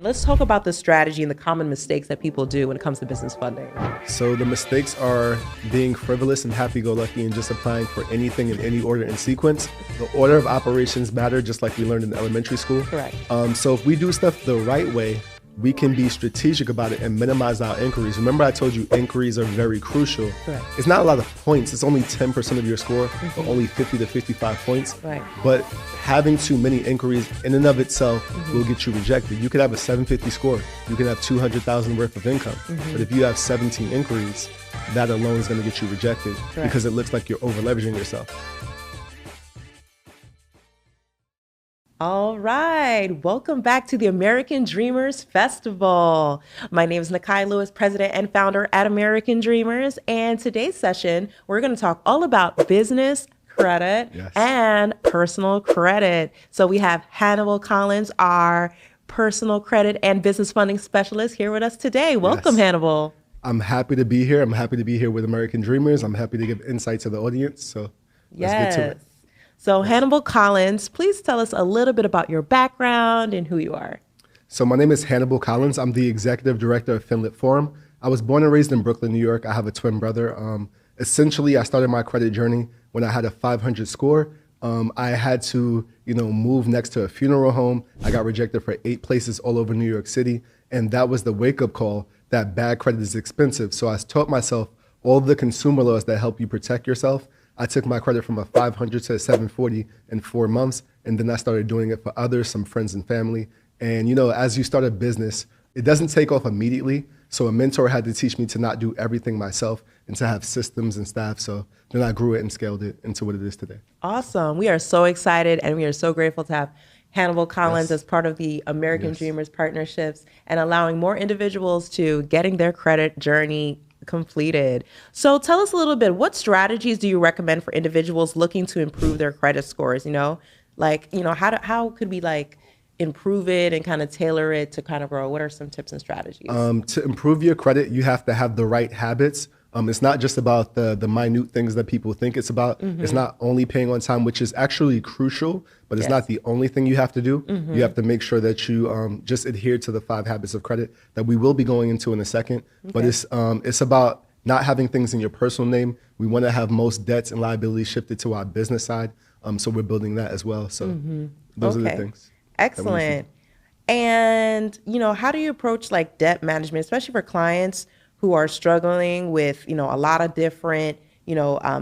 Let's talk about the strategy and the common mistakes that people do when it comes to business funding. So the mistakes are being frivolous and happy-go-lucky and just applying for anything in any order and sequence. The order of operations matter, just like we learned in elementary school. Correct. So if we do stuff the right way, we can be strategic about it and minimize our inquiries. Remember I told you inquiries are very crucial. Correct. It's not a lot of points. It's only 10% of your score, or only 50 to 55 points. Right. But having too many inquiries in and of itself will get you rejected. You could have a 750 score. You can have 200,000 worth of income. But if you have 17 inquiries, that alone is going to get you rejected because it looks like you're over leveraging yourself. All right, welcome back to the American Dreamers Festival. My name is Nakai Lewis, president and founder at American Dreamers. And today's session, we're going to talk all about business credit and personal credit. So we have Hannibal Collins, our personal credit and business funding specialist, here with us today. Welcome, Hannibal. I'm happy to be here. I'm happy to be here with American Dreamers. I'm happy to give insight to the audience. So let's get to it. So Hannibal Collins, please tell us a little bit about your background and who you are. So my name is Hannibal Collins. I'm the executive director of Finlit Forum. I was born and raised in Brooklyn, New York. I have a twin brother. Essentially, I started my credit journey when I had a 500 score. I had to, move next to a funeral home. I got rejected for 8 places all over New York City. And that was the wake-up call that bad credit is expensive. So I taught myself all the consumer laws that help you protect yourself. I took my credit from a 500 to a 740 in 4 months, and then I started doing it for others, some friends and family. And as you start a business, it doesn't take off immediately. So a mentor had to teach me to not do everything myself and to have systems and staff. So then I grew it and scaled it into what it is today. Awesome. We are so excited and we are so grateful to have Hannibal Collins as part of the American Dreamers partnerships and allowing more individuals to getting their credit journey completed. So tell us a little bit, what strategies do you recommend for individuals looking to improve their credit scores? How could we improve it and kind of tailor it to kind of grow? What are some tips and strategies? To improve your credit, you have to have the right habits. It's not just about the minute things that people think it's about. It's not only paying on time, which is actually crucial, but it's not the only thing you have to do. You have to make sure that you just adhere to the 5 habits of credit that we will be going into in a second. But it's about not having things in your personal name. We want to have most debts and liabilities shifted to our business side. So we're building that as well. So those are the things. Excellent. And, how do you approach debt management, especially for clients who are struggling with, a lot of different,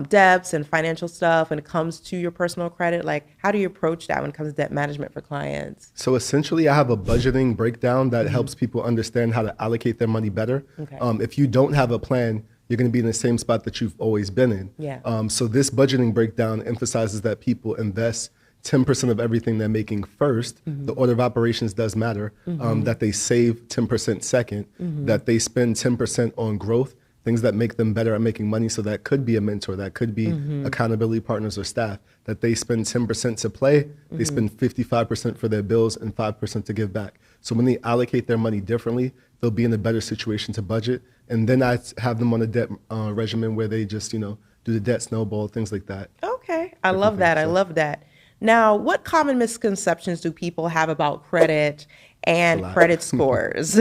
debts and financial stuff when it comes to your personal credit? How do you approach that when it comes to debt management for clients? So essentially, I have a budgeting breakdown that helps people understand how to allocate their money better. If you don't have a plan, you're going to be in the same spot that you've always been in. So this budgeting breakdown emphasizes that people invest 10% of everything they're making first. The order of operations does matter. That they save 10% second, that they spend 10% on growth, things that make them better at making money. So that could be a mentor, that could be accountability partners or staff, that they spend 10% to play, they spend 55% for their bills and 5% to give back. So when they allocate their money differently, they'll be in a better situation to budget. And then I have them on a debt regimen where they just, do the debt snowball, things like that. Okay, I love that. I love that. Now, what common misconceptions do people have about credit and credit scores?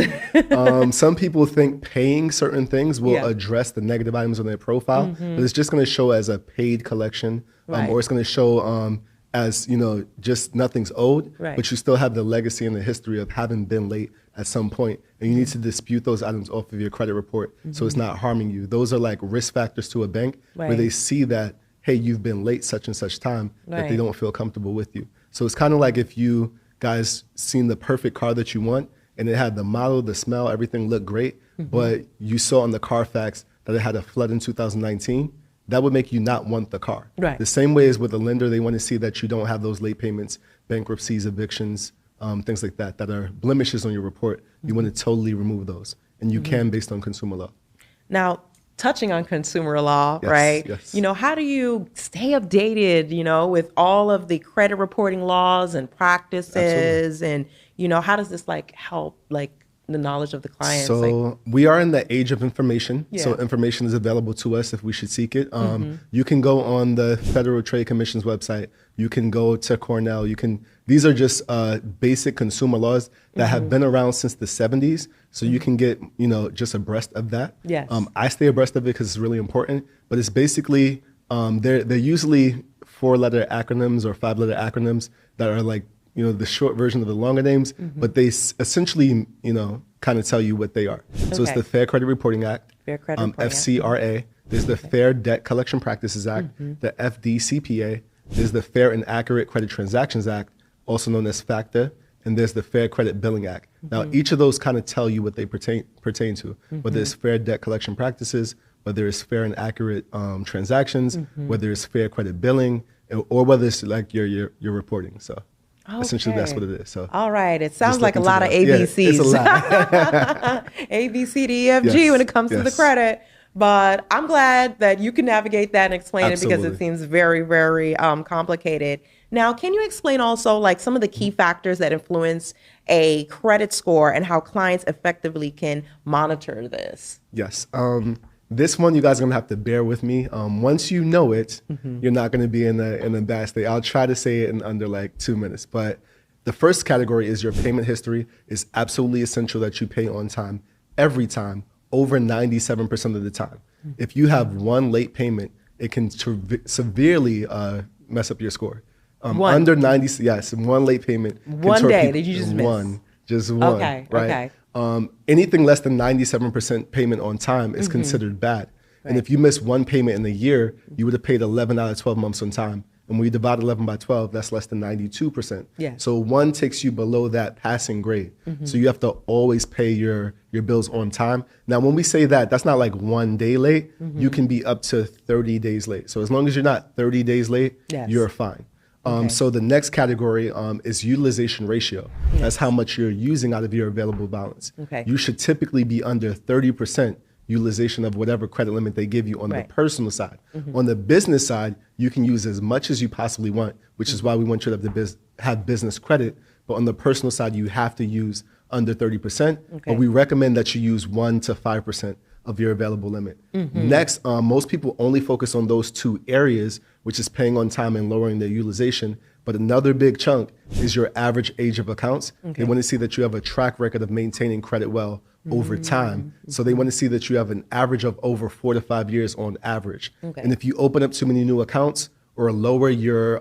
Some people think paying certain things will address the negative items on their profile, but it's just going to show as a paid collection, or it's going to show as, just nothing's owed, but you still have the legacy and the history of having been late at some point, and you need to dispute those items off of your credit report so it's not harming you. Those are like risk factors to a bank where they see that, hey, you've been late such and such time, that they don't feel comfortable with you. So it's kind of like if you guys seen the perfect car that you want and it had the model, the smell, everything looked great, but you saw on the Carfax that it had a flood in 2019, that would make you not want the car. The same way as with a lender, they want to see that you don't have those late payments, bankruptcies, evictions, things like that are blemishes on your report. You want to totally remove those, and you can based on consumer law. Now, touching on consumer law, right? How do you stay updated, with all of the credit reporting laws and practices? And, how does this help the knowledge of the clients? So we are in the age of information. Yeah. So information is available to us if we should seek it. You can go on the Federal Trade Commission's website. You can go to Cornell. These are just basic consumer laws that have been around since the 70s. So you can get, just abreast of that. Yes. I stay abreast of it because it's really important. But it's basically, they're usually 4-letter acronyms or 5-letter acronyms that are like, the short version of the longer names, but they essentially, kind of tell you what they are. So it's the Fair Credit Reporting Act, Fair Credit Reporting FCRA. There's the Fair Debt Collection Practices Act, the FDCPA. There's the Fair and Accurate Credit Transactions Act, also known as FACTA, and there's the Fair Credit Billing Act. Now, each of those kind of tell you what they pertain to, whether it's fair debt collection practices, whether it's fair and accurate transactions, whether it's fair credit billing, or whether it's like your reporting. So. Okay. Essentially, that's what it is. So, all right. It sounds like a lot of ABCs. Yeah, it's a lot. A, B, C, D, E, F, G when it comes to the credit. But I'm glad that you can navigate that and explain it because it seems very, very complicated. Now, can you explain also like some of the key factors that influence a credit score and how clients effectively can monitor this? Yes. This one, you guys are going to have to bear with me. Once you know it, you're not going to be in a bad state. I'll try to say it in under like 2 minutes. But the first category is your payment history. It's absolutely essential that you pay on time, every time, over 97% of the time. If you have one late payment, it can severely mess up your score. Under 90, yes, one late payment. One day, did you just miss? Just one, okay, right? Okay. Anything less than 97% payment on time is considered bad. Right. And if you miss one payment in a year, you would have paid 11 out of 12 months on time. And when you divide 11 by 12, that's less than 92%. Yes. So one takes you below that passing grade. So you have to always pay your bills on time. Now, when we say that, that's not like 1 day late. You can be up to 30 days late. So as long as you're not 30 days late, you're fine. So the next category is utilization ratio. Yes. That's how much you're using out of your available balance. Okay. You should typically be under 30% utilization of whatever credit limit they give you on the personal side. On the business side, you can use as much as you possibly want, which is why we want you to have business credit. But on the personal side, you have to use under 30%. But we recommend that you use 1 to 5% of your available limit. Next, most people only focus on those two areas, which is paying on time and lowering their utilization. But another big chunk is your average age of accounts. They want to see that you have a track record of maintaining credit well over time. So they want to see that you have an average of over 4 to 5 years on average. And if you open up too many new accounts or lower your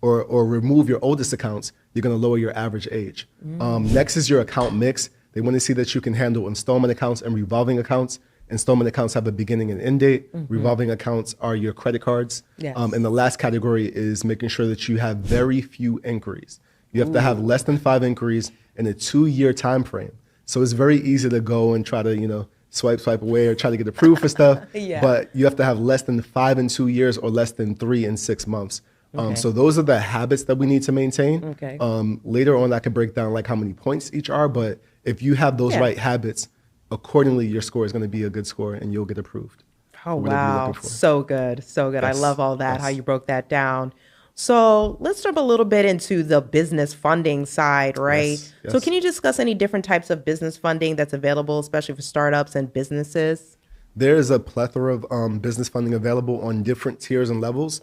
or remove your oldest accounts, you're going to lower your average age. Next is your account mix. They want to see that you can handle installment accounts and revolving accounts. Installment accounts have a beginning and end date. Revolving accounts are your credit cards. Yes. And the last category is making sure that you have very few inquiries. You have to have less than 5 inquiries in a 2-year time frame. So it's very easy to go and try to, swipe away or try to get approved for stuff. But you have to have less than 5 in 2 years or less than 3 in 6 months. So those are the habits that we need to maintain. Later on, I could break down like how many points each are. But if you have those right habits, accordingly, your score is going to be a good score and you'll get approved. Oh, wow. So good. So good. Yes. I love all that, how you broke that down. So let's jump a little bit into the business funding side, right? Yes. So can you discuss any different types of business funding that's available, especially for startups and businesses? There's a plethora of business funding available on different tiers and levels.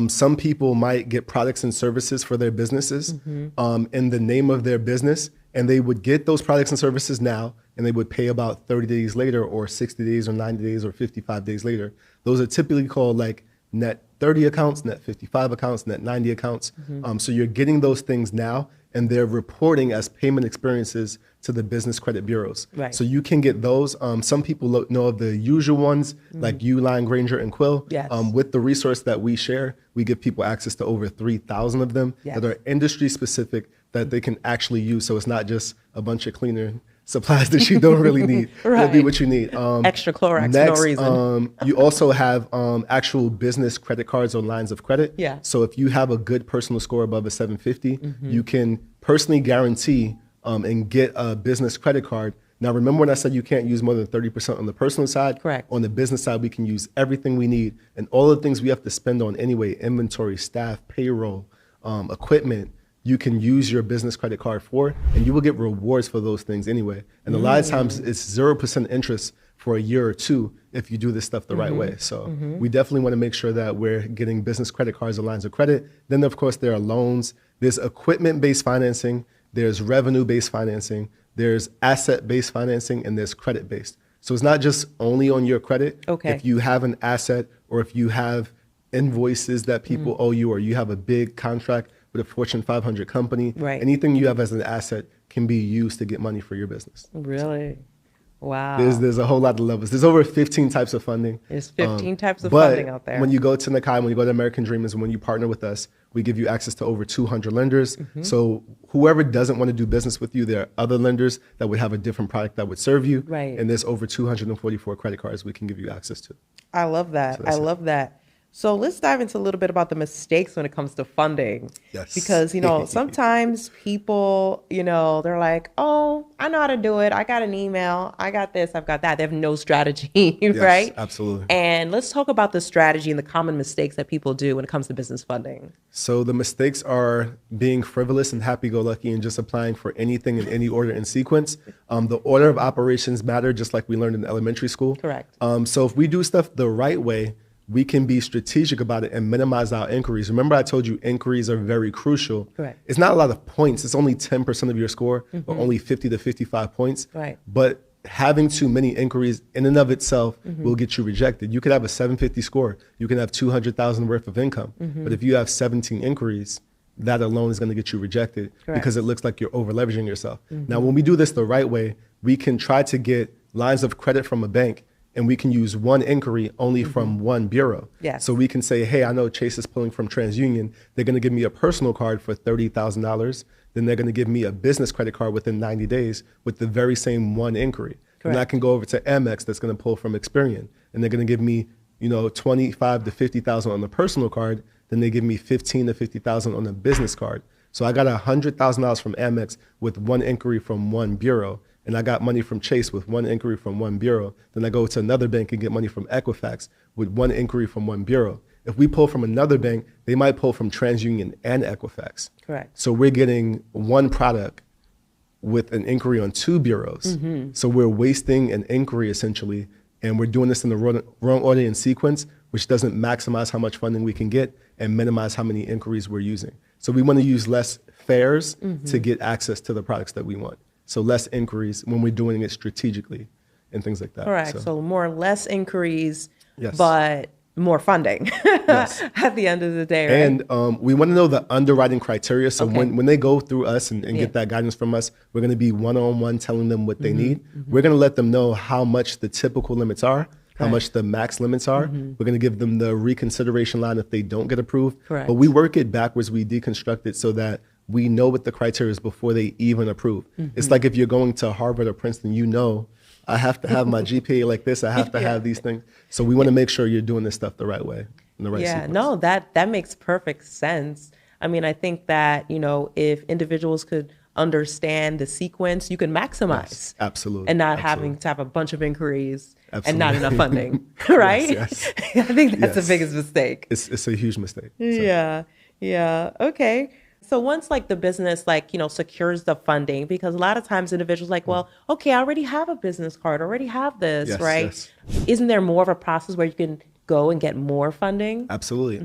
Some people might get products and services for their businesses in the name of their business, and they would get those products and services now, and they would pay about 30 days later or 60 days or 90 days or 55 days later. Those are typically called like net 30 accounts, net 55 accounts, net 90 accounts. So you're getting those things now, and they're reporting as payment experiences to the business credit bureaus. So you can get those. Some people know of the usual ones like Uline, Granger, and Quill. With the resource that we share, we give people access to over 3,000 of them that are industry specific that they can actually use. So it's not just a bunch of cleaner supplies that you don't really need. It'll be what you need. Extra Clorox, next, no reason. You also have actual business credit cards or lines of credit. So if you have a good personal score above a 750, you can personally guarantee and get a business credit card. Now, remember when I said you can't use more than 30% on the personal side? Correct. On the business side, we can use everything we need. And all the things we have to spend on anyway, inventory, staff, payroll, equipment, you can use your business credit card for, and you will get rewards for those things anyway. And a lot of times it's 0% interest for a year or two if you do this stuff the right way. So we definitely want to make sure that we're getting business credit cards and lines of credit. Then of course there are loans, there's equipment-based financing, there's revenue-based financing, there's asset-based financing, and there's credit-based. So it's not just only on your credit. Okay. If you have an asset or if you have invoices that people owe you, or you have a big contract with a Fortune 500 company, anything you have as an asset can be used to get money for your business. Really? Wow. There's a whole lot of levels. There's over 15 types of funding. There's 15 types of funding out there. When you go to Nakai, when you go to American Dreamers, and when you partner with us, we give you access to over 200 lenders. So whoever doesn't want to do business with you, there are other lenders that would have a different product that would serve you. Right. And there's over 244 credit cards we can give you access to. I love that. I love that. So let's dive into a little bit about the mistakes when it comes to funding. Yes. Because, sometimes people, they're like, oh, I know how to do it. I got an email. I got this. I've got that. They have no strategy, right? Yes, absolutely. And let's talk about the strategy and the common mistakes that people do when it comes to business funding. So the mistakes are being frivolous and happy-go-lucky and just applying for anything in any order and sequence. The order of operations matter, just like we learned in elementary school. Correct. So if we do stuff the right way, we can be strategic about it and minimize our inquiries. Remember, I told you inquiries are very crucial. Correct. It's not a lot of points. It's only 10% of your score, or only 50 to 55 points. Right. But having too many inquiries in and of itself will get you rejected. You could have a 750 score. You can have 200,000 worth of income. But if you have 17 inquiries, that alone is going to get you rejected. Correct. Because it looks like you're over leveraging yourself. Now, when we do this the right way, we can try to get lines of credit from a bank, and we can use one inquiry only from one bureau. Yes. So we can say, hey, I know Chase is pulling from TransUnion. They're going to give me a personal card for $30,000. Then they're going to give me a business credit card within 90 days with the very same one inquiry. Correct. And I can go over to Amex that's going to pull from Experian, and they're going to give me, 25 to 50,000 on the personal card. Then they give me 15 to 50,000 on the business card. So I got $100,000 from Amex with one inquiry from one bureau. And I got money from Chase with one inquiry from one bureau. Then I go to another bank and get money from Equifax with one inquiry from one bureau. If we pull from another bank, they might pull from TransUnion and Equifax. Correct. So we're getting one product with an inquiry on two bureaus. So we're wasting an inquiry essentially, and we're doing this in the wrong order and sequence, which doesn't maximize how much funding we can get and minimize how many inquiries we're using. So we want to use less fares to get access to the products that we want. So less inquiries when we're doing it strategically and things like that. Correct. So less inquiries, Yes. but more funding Yes. at the end of the day, right? And we want to know the underwriting criteria. So Okay. when they go through us and get that guidance from us, we're going to be one-on-one telling them what they need. We're going to let them know how much the typical limits are, how much the max limits are. We're going to give them the reconsideration line if they don't get approved. Correct. But we work it backwards. We deconstruct it so that we know what the criteria is before they even approve. It's like if you're going to Harvard or Princeton, I have to have my GPA like this. I have to have these things. So we want to make sure you're doing this stuff the right way, in the right sequence. No, that makes perfect sense. I mean, I think that, if individuals could understand the sequence, you can maximize. Yes, absolutely. And not having to have a bunch of inquiries and not Absolutely. enough funding, right? Yes. I think that's the Yes. biggest mistake. It's a huge mistake. So. Yeah. Okay. So once the business secures the funding, because a lot of times individuals well, okay, I already have a business card, already have this, Yes, right? yes. Isn't there more of a process where you can go and get more funding? Absolutely.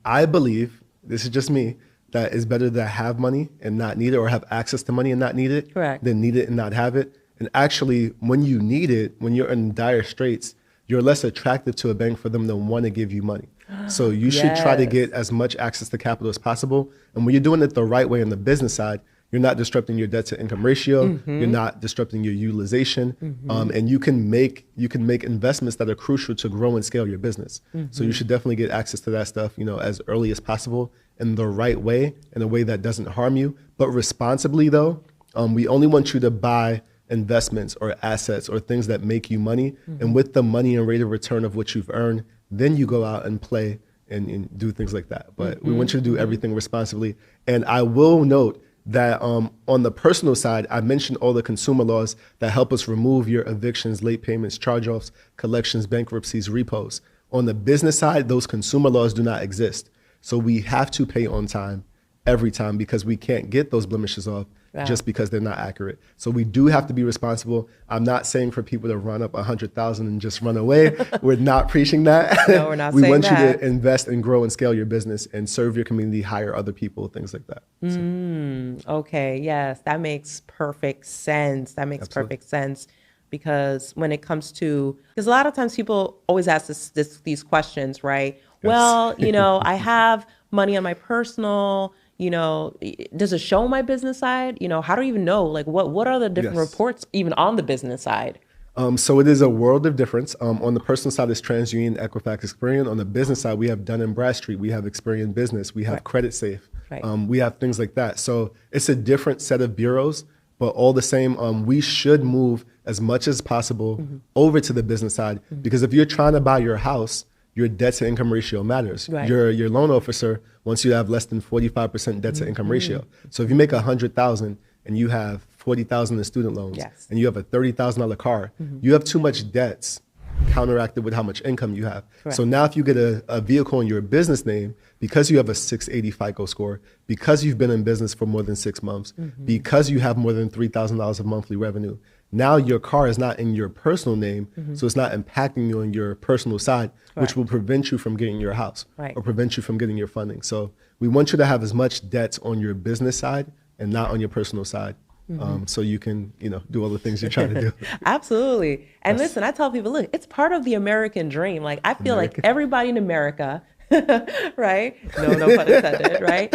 I believe, this is just me, that it's better to have money and not need it, or have access to money and not need it, Correct. than need it and not have it. And actually, when you need it, when you're in dire straits, you're less attractive to a bank for them to want to give you money. So you should try to Yes. get as much access to capital as possible. And when you're doing it the right way on the business side, you're not disrupting your debt to income ratio. You're not disrupting your utilization. And you can make investments that are crucial to grow and scale your business. So you should definitely get access to that stuff, as early as possible in the right way, in a way that doesn't harm you. But responsibly though, we only want you to buy investments or assets or things that make you money. And with the money and rate of return of what you've earned, then you go out and play and do things like that. But we want you to do everything responsibly. And I will note that on the personal side, I mentioned all the consumer laws that help us remove your evictions, late payments, charge-offs, collections, bankruptcies, repos. On the business side, those consumer laws do not exist. So we have to pay on time. every time, because we can't get those blemishes off just because they're not accurate. So we do have to be responsible. I'm not saying for people to run up 100,000 and just run away. We're not preaching that. No, we're not we saying want that. you to invest and grow and scale your business and serve your community, hire other people, things like that. Okay, yes, that makes perfect sense. That makes perfect sense. Because when it comes to, because a lot of times people always ask these questions, right? Yes. Well, you know, I have money on my personal, you know, does it show my business side? You know, how do you even know? Like, what are the different reports even on the business side? So it is a world of difference. On the personal side, it's TransUnion, Equifax, Experian. On the business side, we have Dun & Bradstreet, we have Experian Business, we have Credit Safe, we have things like that. So it's a different set of bureaus, but all the same, we should move as much as possible over to the business side, because if you're trying to buy your house, your debt to income ratio matters. Your loan officer wants you to have less than 45% debt to income ratio. So if you make 100,000 and you have 40,000 in student loans and you have a $30,000 car, you have too much debts counteracted with how much income you have. So now if you get a vehicle in your business name, because you have a 680 FICO score, because you've been in business for more than 6 months, because you have more than $3,000 of monthly revenue, now your car is not in your personal name, so it's not impacting you on your personal side, which will prevent you from getting your house or prevent you from getting your funding. So we want you to have as much debt on your business side and not on your personal side. So you can, you know, do all the things you're trying to do. Absolutely. And listen, I tell people, look, it's part of the American dream. Like, I feel like everybody in America, right? No pun intended, right?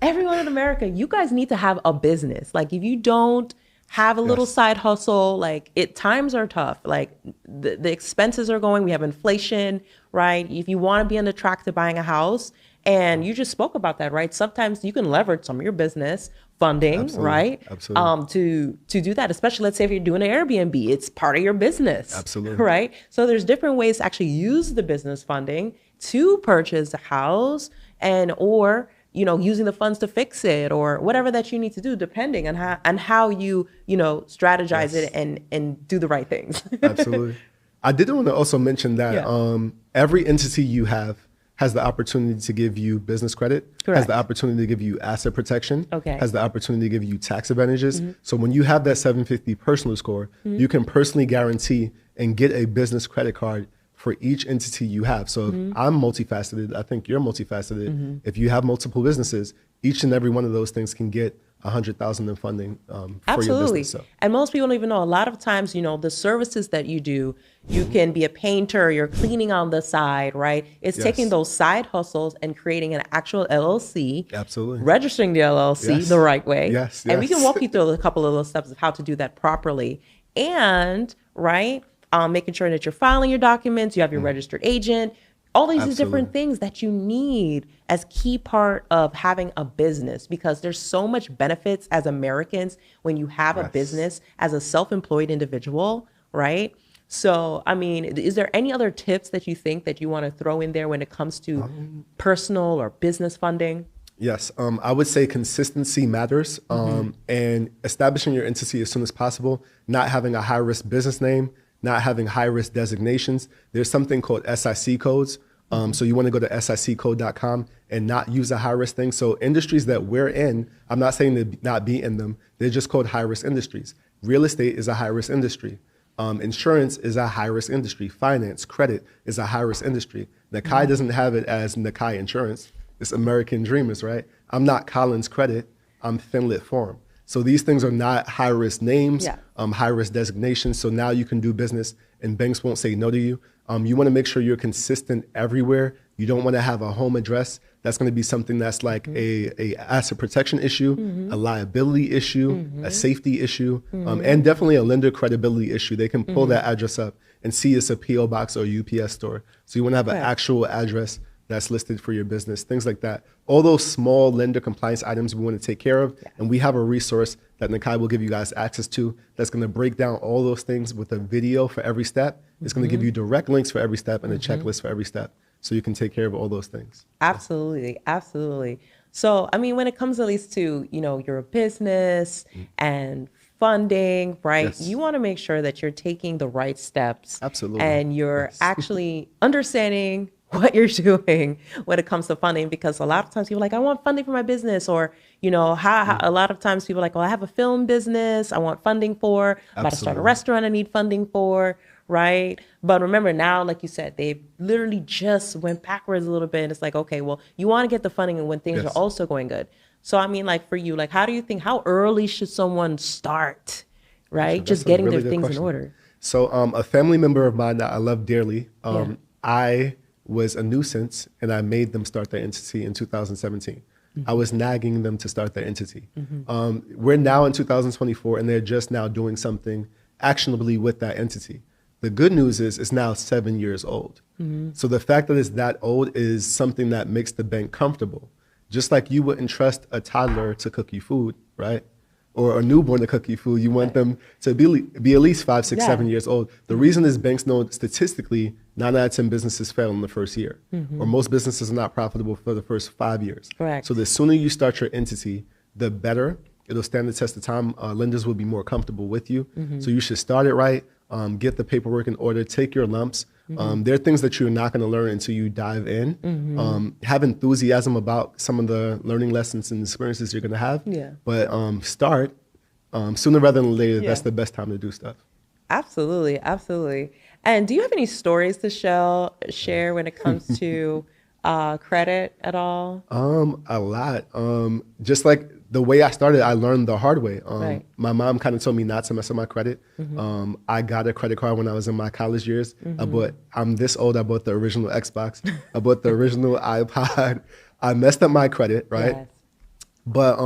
Everyone in America, you guys need to have a business. Like, if you don't have a little side hustle, like, times are tough. Like, the expenses are going, we have inflation, right? If you want to be on the track to buying a house, and you just spoke about that, right? Sometimes you can leverage some of your business funding, right? To do that, especially let's say if you're doing an Airbnb, it's part of your business, right? So there's different ways to actually use the business funding to purchase a house, and or you know, using the funds to fix it, or whatever that you need to do, depending on how you strategize it and do the right things. Absolutely. I did want to also mention that every entity you have has the opportunity to give you business credit, has the opportunity to give you asset protection, has the opportunity to give you tax advantages. So when you have that 750 personal score, you can personally guarantee and get a business credit card for each entity you have. So if I'm multifaceted, I think you're multifaceted. If you have multiple businesses, each and every one of those things can get 100,000 in funding for your business. So. And most people don't even know. A lot of times, you know, the services that you do, you can be a painter, you're cleaning on the side, right? It's taking those side hustles and creating an actual LLC. Absolutely. Registering the LLC the right way. And we can walk you through a couple of those steps of how to do that properly. And, making sure that you're filing your documents, you have your registered agent, all these different things that you need as key part of having a business, because there's so much benefits as Americans when you have a business as a self-employed individual, right? So, I mean, is there any other tips that you think that you want to throw in there when it comes to personal or business funding? Yes, I would say consistency matters, and establishing your entity as soon as possible, not having a high-risk business name, not having high-risk designations. There's something called SIC codes. So you want to go to siccode.com and not use a high-risk thing. So industries that we're in, I'm not saying to not be in them, they're just called high-risk industries. Real estate is a high-risk industry. Insurance is a high-risk industry. Finance, credit is a high-risk industry. Nakai doesn't have it as Nakai Insurance. It's American Dreamers, right? I'm not Collins Credit. I'm Finlit Forum. So these things are not high-risk names, high-risk designations. So now you can do business and banks won't say no to you. You want to make sure you're consistent everywhere. You don't want to have a home address. That's going to be something that's like a asset protection issue, a liability issue, a safety issue, and definitely a lender credibility issue. They can pull that address up and see it's a P.O. box or UPS store. So you want to have an actual address that's listed for your business, things like that. All those small lender compliance items we want to take care of. And we have a resource that Nakai will give you guys access to that's going to break down all those things with a video for every step. It's going to give you direct links for every step and a checklist for every step, so you can take care of all those things. Absolutely. Absolutely. So, I mean, when it comes at least to, you know, your business and funding, right? You want to make sure that you're taking the right steps. Absolutely. And you're actually understanding what you're doing when it comes to funding, because a lot of times people are like, I want funding for my business, or, you know, a lot of times people are like, well, I have a film business I want funding for, I'm about to start a restaurant I need funding for, right? But remember now, like you said, they literally just went backwards a little bit. And it's like, okay, well, you want to get the funding when things are also going good. So, I mean, like for you, like, how do you think, how early should someone start, right? Just getting their things in order. So a family member of mine that I love dearly, I was a nuisance and I made them start their entity in 2017. I was nagging them to start their entity. We're now in 2024 and they're just now doing something actionably with that entity. The good news is it's now 7 years old. So the fact that it's that old is something that makes the bank comfortable. Just like you wouldn't trust a toddler to cook you food, right? Or a newborn to cook you food. You want them to be at least 5, 6, 7 years old. The reason is banks know statistically 9 out of 10 businesses fail in the first year. Or most businesses are not profitable for the first 5 years. Correct. So the sooner you start your entity, the better. It'll stand the test of time. Lenders will be more comfortable with you. So you should start it right. Get the paperwork in order. Take your lumps. There are things that you're not going to learn until you dive in. Have enthusiasm about some of the learning lessons and experiences you're going to have. But start sooner rather than later. That's the best time to do stuff. Absolutely, absolutely. And do you have any stories to share when it comes to credit at all? A lot. Just like the way I started, I learned the hard way. My mom kind of told me not to mess up my credit. I got a credit card when I was in my college years. I'm this old, I bought the original Xbox. I bought the original iPod. I messed up my credit, right? But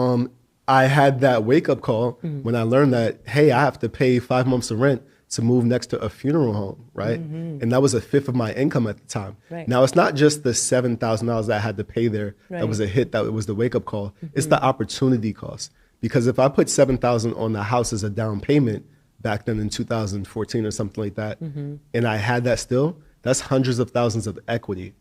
I had that wake up call when I learned that, hey, I have to pay 5 months of rent to move next to a funeral home, right? And that was a fifth of my income at the time. Now, it's not just the $7,000 that I had to pay there. That was a hit, that was the wake-up call. It's the opportunity cost. Because if I put $7,000 on the house as a down payment back then in 2014 or something like that, and I had that still, that's hundreds of thousands of equity.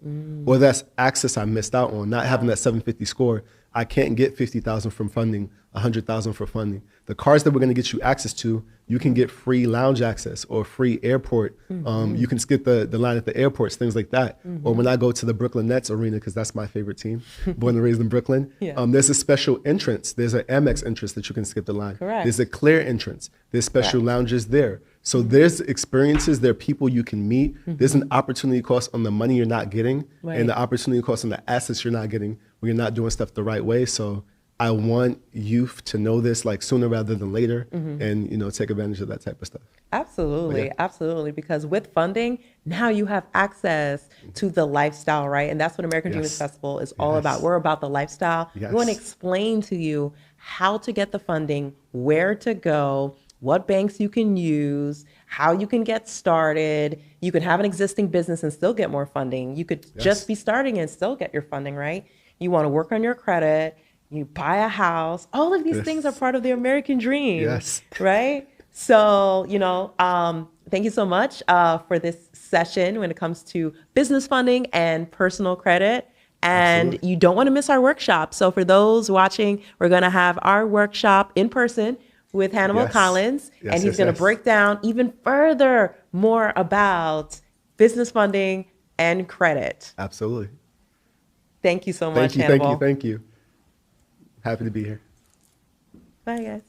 Or that's access I missed out on, not having that 750 score. I can't get 50,000 from funding, 100,000 for funding. The cars that we're going to get you access to, you can get free lounge access or free airport. You can skip the line at the airports, things like that. Or when I go to the Brooklyn Nets arena, because that's my favorite team, born and raised in Brooklyn, there's a special entrance. There's an Amex entrance that you can skip the line. There's a clear entrance. There's special lounges there. So there's experiences, there are people you can meet. There's an opportunity cost on the money you're not getting and the opportunity cost on the assets you're not getting when you're not doing stuff the right way. So I want youth to know this like sooner rather than later and, you know, take advantage of that type of stuff. Absolutely. Absolutely. Because with funding, now you have access to the lifestyle, right? And that's what American Dreamers Festival is all about. We're about the lifestyle. We want to explain to you how to get the funding, where to go, what banks you can use, how you can get started. You could have an existing business and still get more funding. You could just be starting and still get your funding, right? You want to work on your credit, you buy a house. All of these things are part of the American dream, right? So, you know, thank you so much for this session when it comes to business funding and personal credit. And you don't want to miss our workshop. So for those watching, we're going to have our workshop in person with Hannibal Collins, and he's going to break down even further more about business funding and credit. Absolutely. Thank you so much, Hannibal. Thank you. Happy to be here. Bye, guys.